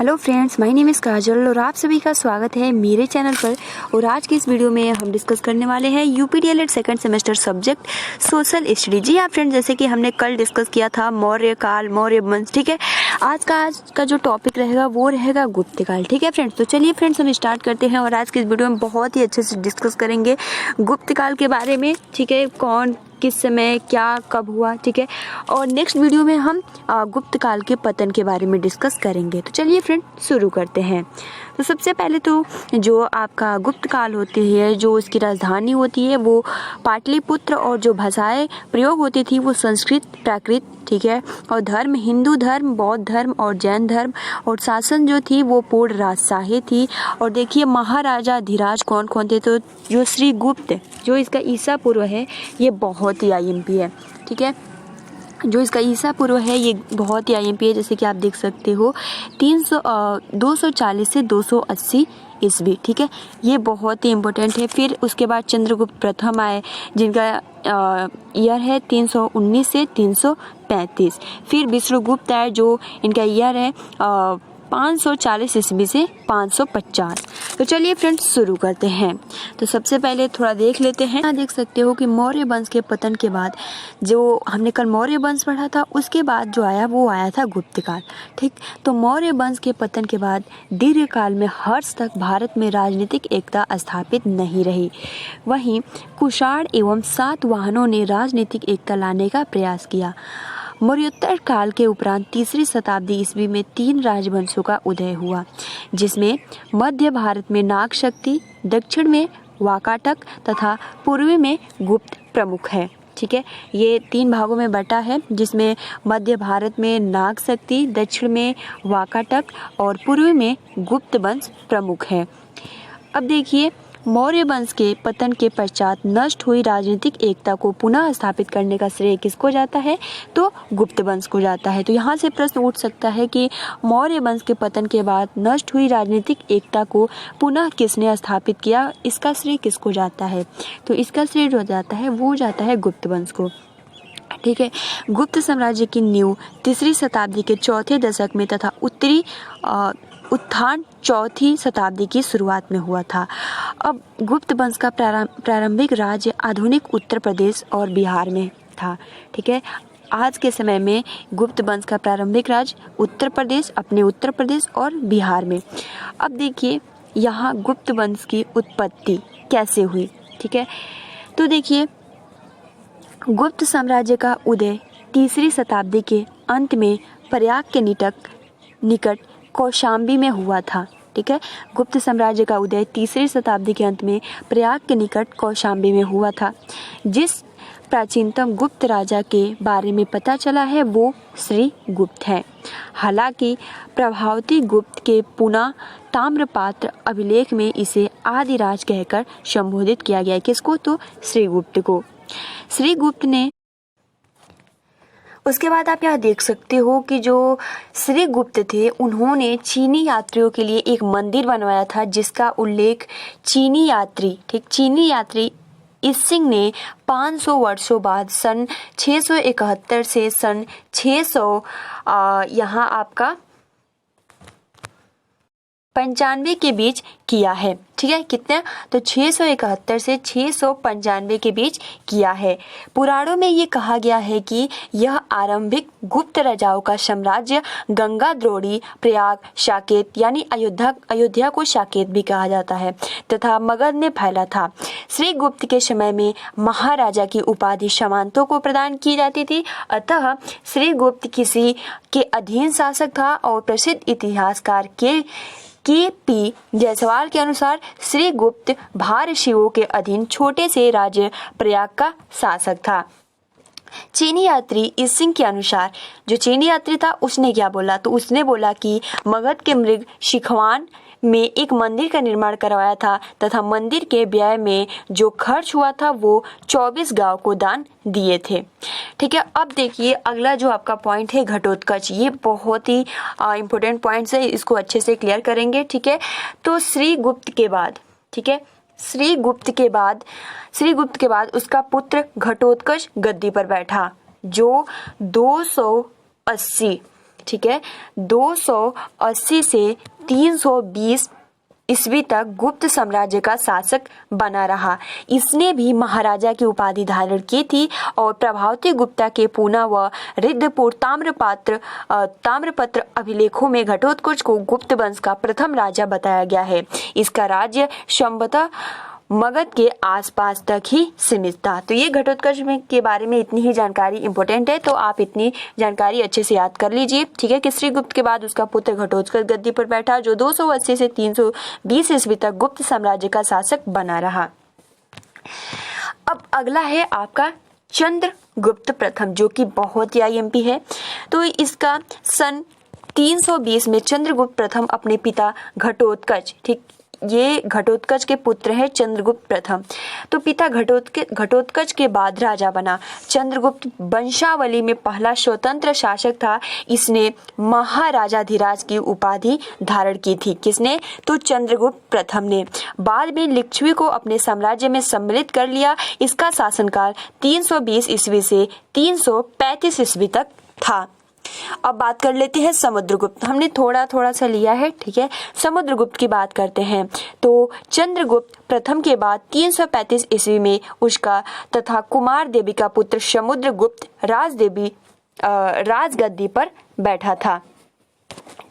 Hello friends, my name is Kajal और आप सभी का स्वागत है मेरे चैनल पर। और आज की इस वीडियो में हम डिस्कस करने वाले हैं UP DElEd second semester subject social study. जी हाँ फ्रेंड्स, जैसे कि हमने कल डिस्कस किया था मौर्य काल, मौर्य वंश। ठीक है, आज का जो टॉपिक रहेगा वो रहेगा गुप्त काल। ठीक है फ्रेंड्स, तो चलिए फ्रेंड्स हम स्टार्ट करते हैं और आज की इस वीडियो में बहुत ही अच्छे से डिस्कस करेंगे गुप्त काल के बारे में। ठीक है, कौन किस समय क्या कब हुआ। ठीक है, और नेक्स्ट वीडियो में हम गुप्त काल के पतन के बारे में डिस्कस करेंगे। तो चलिए फ्रेंड शुरू करते हैं। तो सबसे पहले तो जो आपका गुप्त काल होती है, जो उसकी राजधानी होती है वो पाटलिपुत्र, और जो भाषाएं प्रयोग होती थी वो संस्कृत, प्राकृत। ठीक है, और धर्म हिंदू धर्म, बौद्ध धर्म और जैन धर्म। और शासन जो थी वो पूर्ण राजशाही थी। और देखिए महाराजा धीराज कौन कौन थे, तो जो श्री गुप्त, जो इसका ईसा पूर्व है ये बहुत ही आईएमपी है। ठीक है, जो इसका ईसा पूर्व है ये बहुत ही आईएमपी है, जैसे कि आप देख सकते हो 240 से 280 ईस्वी। ठीक है, ये बहुत ही इम्पोर्टेंट है। फिर उसके बाद चंद्रगुप्त प्रथम आए, जिनका ईयर है 319 से 335। फिर विष्णुगुप्त आए, जो इनका ईयर है 540 ईस्वी से 550। तो चलिए फ्रेंड्स शुरू करते हैं। तो सबसे पहले थोड़ा देख लेते हैं। यहाँ देख सकते हो कि मौर्य वंश के पतन के बाद, जो हमने कल मौर्य वंश पढ़ा था, उसके बाद जो आया वो आया था गुप्त काल। ठीक, तो मौर्य वंश के पतन के बाद दीर्घ काल में हर्ष तक भारत में राजनीतिक एकता स्थापित नहीं रही। वहीं कुषाण एवं सातवाहनों ने राजनीतिक एकता लाने का प्रयास किया। मौर्योत्तर काल के उपरांत तीसरी शताब्दी ईस्वी में 3 राजवंशों का उदय हुआ, जिसमें मध्य भारत में नाग शक्ति, दक्षिण में वाकाटक तथा पूर्वी में गुप्त प्रमुख है। ठीक है, ये 3 भागों में बटा है, जिसमें मध्य भारत में नाग शक्ति, दक्षिण में वाकाटक और पूर्वी में गुप्त वंश प्रमुख है। अब देखिए, मौर्य वंश के पतन के पश्चात नष्ट हुई राजनीतिक एकता को पुनः स्थापित करने का श्रेय किसको जाता है, तो गुप्त वंश को जाता है। तो यहाँ से प्रश्न उठ सकता है कि मौर्य वंश के पतन के बाद नष्ट हुई राजनीतिक एकता को पुनः किसने स्थापित किया, इसका श्रेय किसको जाता है, तो इसका श्रेय जो जाता है वो जाता है गुप्त वंश को। ठीक है, गुप्त साम्राज्य की नींव तीसरी शताब्दी के चौथे दशक में तथा उत्तरी उत्थान चौथी शताब्दी की शुरुआत में हुआ था। अब गुप्त वंश का प्रारंभिक राज्य आधुनिक उत्तर प्रदेश और बिहार में था। ठीक है, आज के समय में गुप्त वंश का प्रारंभिक राज्य उत्तर प्रदेश और बिहार में। अब देखिए यहाँ गुप्त वंश की उत्पत्ति कैसे हुई। ठीक है, तो देखिए गुप्त साम्राज्य का उदय तीसरी शताब्दी के अंत में प्रयाग के निकट कौशाम्बी में हुआ था। ठीक है, गुप्त साम्राज्य का उदय तीसरी शताब्दी के अंत में प्रयाग के निकट कौशाम्बी में हुआ था। जिस प्राचीनतम गुप्त राजा के बारे में पता चला है वो श्री गुप्त है। हालांकि प्रभावती गुप्त के पुनः ताम्रपात्र अभिलेख में इसे आदिराज कहकर संबोधित किया गया है। किसको, तो श्री गुप्त को। श्री गुप्त ने उसके बाद आप यहाँ देख सकते हो कि जो श्री गुप्त थे उन्होंने चीनी यात्रियों के लिए एक मंदिर बनवाया था, जिसका उल्लेख चीनी यात्री इसिंग ने 500 वर्षों बाद सन 671 से सन 600 यहाँ आपका 95 के बीच किया है। ठीक है, कितने, तो 671 से 695 के बीच किया है। पुराणों में ये कहा गया है कि यह आरंभिक गुप्त राजाओं का साम्राज्य गंगा द्रोणी, प्रयाग, साकेत यानी अयोध्या को साकेत भी कहा जाता है, तथा मगध में फैला था। श्री गुप्त के समय में महाराजा की उपाधि सामंतों को प्रदान की जाती थी। अतः श्री गुप्त किसी के अधीन शासक था। और प्रसिद्ध इतिहासकार के.पी. जायसवाल के अनुसार श्री गुप्त भारशिवों के अधीन छोटे से राज्य प्रयाग का शासक था। चीनी यात्री इसिंग के अनुसार, जो चीनी यात्री था उसने क्या बोला, तो उसने बोला कि मगध के मृग शिखवान में एक मंदिर का निर्माण करवाया था तथा मंदिर के व्यय में जो खर्च हुआ था वो 24 गांव को दान दिए थे। ठीक है, अब देखिए अगला जो आपका पॉइंट है घटोत्कच। ये बहुत ही इंपॉर्टेंट पॉइंट्स है, इसको अच्छे से क्लियर करेंगे। ठीक है, तो श्री गुप्त के बाद, ठीक है, श्री गुप्त के बाद उसका पुत्र घटोत्कच गद्दी पर बैठा, जो 280 ठीक है, 280 से 320 ईस्वी तक गुप्त साम्राज्य का शासक बना रहा। इसने भी महाराजा की उपाधि धारण की थी और प्रभावती गुप्ता के पूना व रिद्धपुर ताम्रपत्र अभिलेखों में घटोत्कच को गुप्त वंश का प्रथम राजा बताया गया है। इसका राज्य संभवतः मगध के आसपास तक ही सीमित था। तो ये घटोत्कच के बारे में इतनी ही जानकारी इंपॉर्टेंट है, तो आप इतनी जानकारी अच्छे से याद कर लीजिए, ठीक है। श्रीगुप्त के बाद उसका पुत्र घटोत्कच गद्दी पर बैठा, जो 280 से 320 ईस्वी तक गुप्त साम्राज्य का शासक बना रहा। अब अगला है आपका चंद्रगुप्त प्रथम, जो कि बहुत ही IMP है। तो इसका सन 320 में चंद्रगुप्त प्रथम अपने पिता घटोत्कच, ठीक, ये घटोत्कच के पुत्र है चंद्रगुप्त प्रथम। तो पिता घटोत्कच के बाद राजा बना। चंद्रगुप्त वंशावली में पहला स्वतंत्र शासक था। इसने महाराजाधिराज की उपाधि धारण की थी। किसने? तो चंद्रगुप्त प्रथम ने। बाद में लिच्छवी को अपने साम्राज्य में सम्मिलित कर लिया। इसका शासनकाल 320 ईस्वी से 335 ईस्वी तक था। अब बात कर लेते हैं समुद्रगुप्त। हमने थोड़ा सा लिया है, ठीक है। समुद्रगुप्त की बात करते हैं। तो चंद्रगुप्त प्रथम के बाद 335 ईस्वी में उसका तथा कुमार देवी का पुत्र समुद्रगुप्त राजगद्दी पर बैठा था,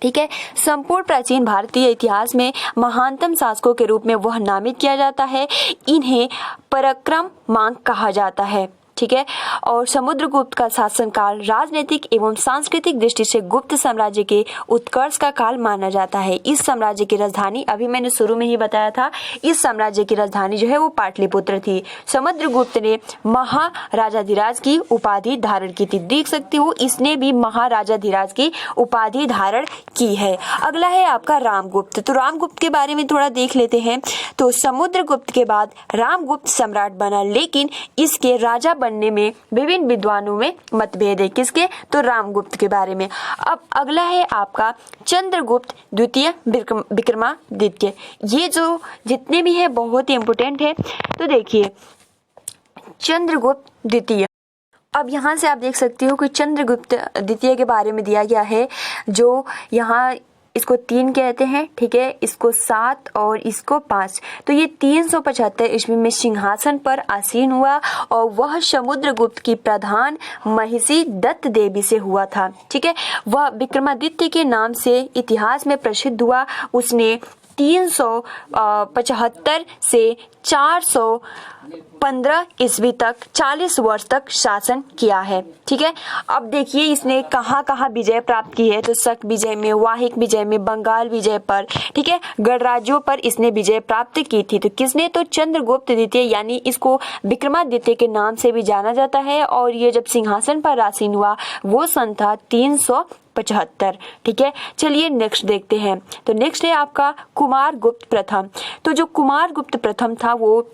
ठीक है। संपूर्ण प्राचीन भारतीय इतिहास में महानतम शासकों के रूप में वह नामित किया जाता है। इन्हें पराक्रममांग कहा जाता है, ठीक है। और समुद्रगुप्त का शासनकाल राजनीतिक एवं सांस्कृतिक दृष्टि से गुप्त साम्राज्य के उत्कर्ष का काल माना जाता है। इस साम्राज्य की राजधानी, अभी मैंने शुरू में ही बताया था, इस साम्राज्य की राजधानी जो है वो पाटलिपुत्र थी। समुद्रगुप्त ने महाराजाधिराज की उपाधि धारण की थी। देख सकते हो, इसने भी महाराजाधिराज की उपाधि धारण की है। अगला है आपका रामगुप्त। तो रामगुप्त के बारे में थोड़ा देख लेते हैं। तो समुद्रगुप्त के बाद रामगुप्त सम्राट बना, लेकिन इसके राजा बनने में विभिन्न विद्वानों में मतभेद है। किसके? तो रामगुप्त के बारे में। अब अगला है आपका चंद्रगुप्त द्वितीय विक्रमादित्य। ये जो जितने भी है बहुत ही इंपॉर्टेंट है। तो देखिए चंद्रगुप्त द्वितीय, अब यहाँ से आप देख सकते हो कि चंद्रगुप्त द्वितीय के बारे में दिया गया है, जो यहाँ इसको 3 कहते हैं, ठीक है, इसको 7 और इसको 5। तो ये 375 ईस्वी में सिंहासन पर आसीन हुआ और वह समुद्रगुप्त की प्रधान महिषी दत्त देवी से हुआ था, ठीक है। वह विक्रमादित्य के नाम से इतिहास में प्रसिद्ध हुआ। उसने 375 से 415 ईस्वी तक 40 वर्ष तक शासन किया है, ठीक है। अब देखिए इसने कहाँ विजय प्राप्त की है। तो शक विजय में, वाहिक विजय में, बंगाल विजय पर, ठीक है, गणराज्यों पर इसने विजय प्राप्त की थी। तो किसने? तो चंद्रगुप्त द्वितीय, यानी इसको विक्रमादित्य के नाम से भी जाना जाता है। और ये जब सिंहासन पर आसीन हुआ वो सन था 375, ठीक है। चलिए नेक्स्ट देखते हैं। तो नेक्स्ट है आपका कुमारगुप्त प्रथम। तो जो कुमारगुप्त प्रथम था वो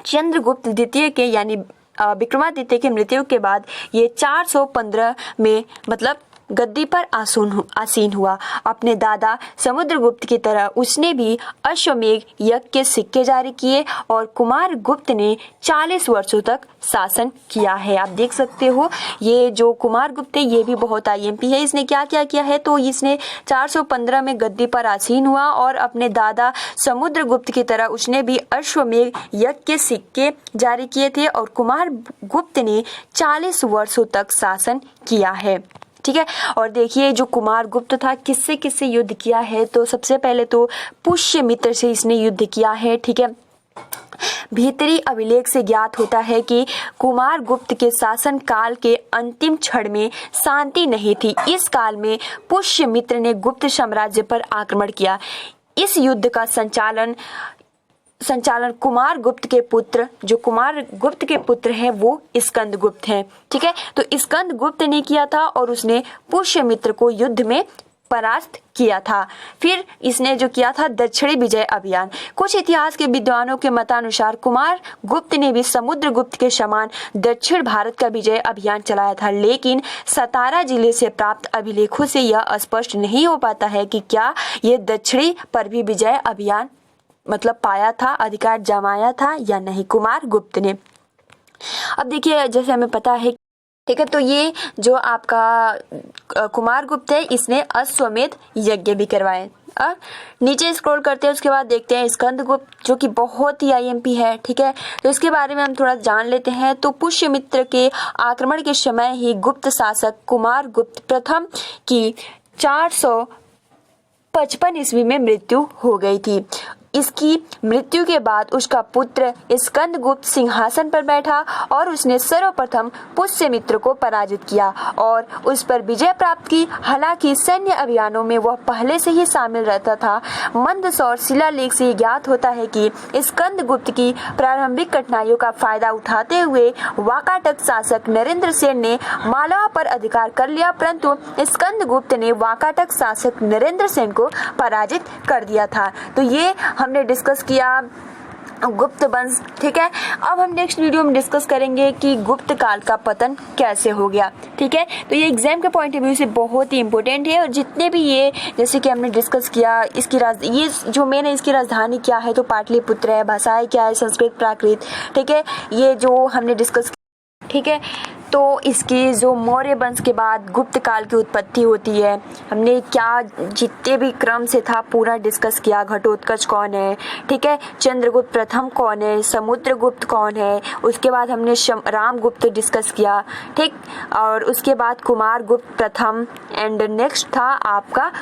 चंद्रगुप्त द्वितीय के, यानी विक्रमादित्य की मृत्यु के बाद ये 415 में मतलब गद्दी पर आसीन हुआ। अपने दादा समुद्रगुप्त की तरह उसने भी अश्वमेध यज्ञ के सिक्के जारी किए और कुमारगुप्त ने 40 वर्षों तक शासन किया है। आप देख सकते हो ये जो कुमारगुप्त है ये भी बहुत IMP है। इसने क्या क्या किया है? तो इसने 415 में गद्दी पर आसीन हुआ और अपने दादा समुद्रगुप्त की तरह उसने भी अश्वमेध यज्ञ के सिक्के जारी किए थे और कुमारगुप्त ने 40 वर्षों तक शासन किया है, ठीक है। और देखिए जो कुमारगुप्त था किससे युद्ध किया है? तो सबसे पहले तो पुष्यमित्र से इसने युद्ध किया है, ठीक है। भीतरी अभिलेख से ज्ञात होता है कि कुमारगुप्त के शासन काल के अंतिम क्षण में शांति नहीं थी। इस काल में पुष्यमित्र ने गुप्त साम्राज्य पर आक्रमण किया। इस युद्ध का संचालन कुमारगुप्त के पुत्र, जो कुमारगुप्त के पुत्र हैं वो स्कंदगुप्त हैं, ठीक है। तो स्कंदगुप्त ने किया था और उसने पुष्यमित्र को युद्ध में परास्त किया था। फिर इसने जो किया था दक्षिणी विजय अभियान। कुछ इतिहास के विद्वानों के मतानुसार कुमारगुप्त ने भी समुद्रगुप्त के समान दक्षिण भारत का विजय अभियान चलाया था, लेकिन सतारा जिले से प्राप्त अभिलेखों से यह स्पष्ट नहीं हो पाता है कि क्या ये दक्षिणी पर भी विजय अभियान मतलब पाया था, अधिकार जमाया था या नहीं कुमारगुप्त ने। अब देखिए जैसे हमें पता है ठीक है। तो ये जो आपका कुमार गुप्त है, इसने अश्वमेध यज्ञ भी करवाए। नीचे स्क्रॉल करते हैं, उसके बाद देखते हैं स्कंदगुप्त, जो कि बहुत ही आईएमपी है। ठीक है, तो इसके बारे में हम थोड़ा जान लेते हैं। तो पुष्यमित्र के आक्रमण के समय ही गुप्त शासक कुमार गुप्त प्रथम की 455 ईस्वी में मृत्यु हो गई थी। इसकी मृत्यु के बाद उसका पुत्र स्कंदगुप्त सिंहासन पर बैठा और उसने सर्वप्रथम पुष्यमित्र को पराजित किया और उस पर विजय प्राप्त की। हालांकि सैन्य अभियानों में वह पहले से ही शामिल रहता था। मंदसौर शिलालेख से ज्ञात होता है कि स्कंदगुप्त की प्रारंभिक कठिनाइयों का फायदा उठाते हुए वाकाटक शासक नरेंद्र सेन ने मालवा पर अधिकार कर लिया, परंतु स्कंदगुप्त ने वाकाटक शासक नरेंद्र सेन को पराजित कर दिया था। तो ये हमने डिस्कस किया गुप्त वंश। ठीक है, अब हम नेक्स्ट वीडियो में डिस्कस करेंगे कि गुप्त काल का पतन कैसे हो गया। ठीक है, तो ये एग्जाम के पॉइंट ऑफ व्यू से बहुत ही इंपॉर्टेंट है। और जितने भी ये जैसे कि हमने डिस्कस किया, इसकी ये जो मेन है, इसकी राजधानी क्या है, तो पाटलिपुत्र है। भाषाएं क्या है, संस्कृत, प्राकृत। ठीक है, ये जो हमने डिस्कस। ठीक है, तो इसकी जो मौर्य वंश के बाद गुप्त काल की उत्पत्ति होती है, हमने क्या जितने भी क्रम से था पूरा डिस्कस किया। घटोत्कच कौन है, ठीक है, चंद्रगुप्त प्रथम कौन है, समुद्रगुप्त कौन है, उसके बाद हमने रामगुप्त डिस्कस किया। ठीक, और उसके बाद कुमार गुप्त प्रथम, एंड नेक्स्ट था आपका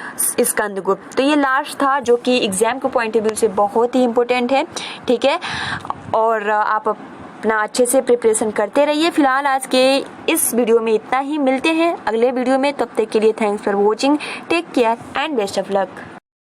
स्कंदगुप्त। तो ये लास्ट था, जो कि एग्जाम के पॉइंट ऑफ व्यू से बहुत ही इंपॉर्टेंट है। ठीक है, और आप अपना अच्छे से प्रिपरेशन करते रहिए। फिलहाल आज के इस वीडियो में इतना ही, मिलते हैं अगले वीडियो में। तब तक के लिए thanks for watching, take care and best of luck.